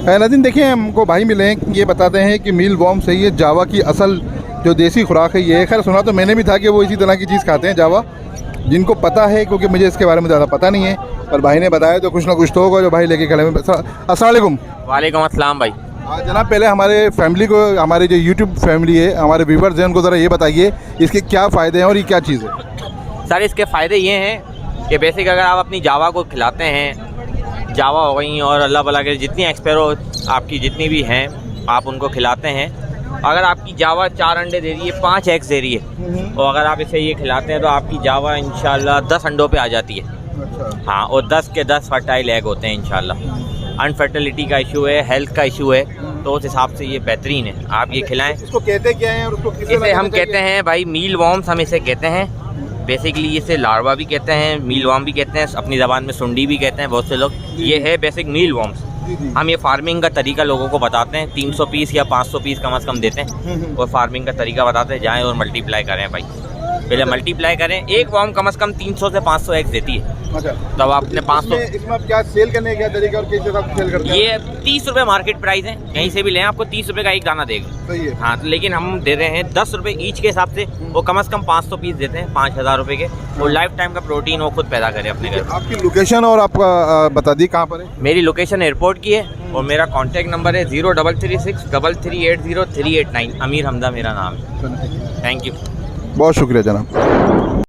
नाज़रीन देखिए, हमको भाई मिले हैं, ये बताते हैं कि मील वॉर्म सही है, जावा की असल जो देसी खुराक है ये है। खैर सुना तो मैंने भी था कि वो इसी तरह की चीज़ खाते हैं जावा, जिनको पता है, क्योंकि मुझे इसके बारे में ज़्यादा पता नहीं है, पर भाई ने बताया तो कुछ ना कुछ तो होगा जो भाई लेके खड़े हैं। अस्सलाम वालेकुम। वालेकुम अस्सलाम भाई। जनाब, पहले हमारे फैमिली को, हमारे जो यूट्यूब फैमिली है, हमारे व्यूवर्स हैं, उनको ज़रा ये बताइए इसके क्या फ़ायदे हैं और ये क्या चीज़ है। सर इसके फ़ायदे ये हैं कि बेसिक अगर आप अपनी जावा को खिलाते हैं, जावा हो गई और अल्लाह भला के जितनी एक्सपेरो आपकी जितनी भी हैं आप उनको खिलाते हैं, अगर आपकी जावा 4 अंडे दे रही है, 5 एग्स दे रही है, और अगर आप इसे ये खिलाते हैं तो आपकी जावा इंशाल्लाह 10 अंडों पे आ जाती है। हाँ, और 10 के 10 फर्टाइल एग होते हैं इंशाल्लाह। अनफर्टिलिटी का इशू है, हेल्थ का इशू है, तो उस हिसाब से ये बेहतरीन है, आप ये खिलाएं। इसको कहते क्या है और उसको किसे इसे हम कहते हैं भाई मील वॉर्म्स, हम इसे कहते हैं। बेसिकली इसे लार्वा भी कहते हैं, मील वॉर्म भी कहते हैं, अपनी ज़बान में सुंडी भी कहते हैं बहुत से लोग। ये है बेसिक मील वॉर्म्स। हम ये फार्मिंग का तरीका लोगों को बताते हैं, 300 पीस या 500 पीस कम से कम देते हैं, और फार्मिंग का तरीका बताते हैं, जाएँ और मल्टीप्लाई करें भाई। पहले मल्टीप्लाई करें, एक वॉर्म कम से कम 300 से 500 एग्स देती है। अच्छा, तब आपने 500। इसमें क्या सेल करने का तरीका और किस हिसाब से सेल करते हैं? ये 30 रुपये मार्केट प्राइस है, कहीं से भी लें आपको 30 रुपये का एक दाना देगा। सही है। हाँ, तो लेकिन हम दे रहे हैं 10 रुपये ईच के हिसाब से, वो कम से कम 500 पीस देते हैं 5000 रुपये के, और लाइफ टाइम का प्रोटीन वो खुद पैदा करे अपने घर। आपकी लोकेशन और आपका बता दी कहाँ पर है? मेरी लोकेशन एयरपोर्ट की है, और मेरा कॉन्टैक्ट नंबर है 03363380 389। अमीर हमदा मेरा नाम है। थैंक यू, बहुत शुक्रिया जनाब।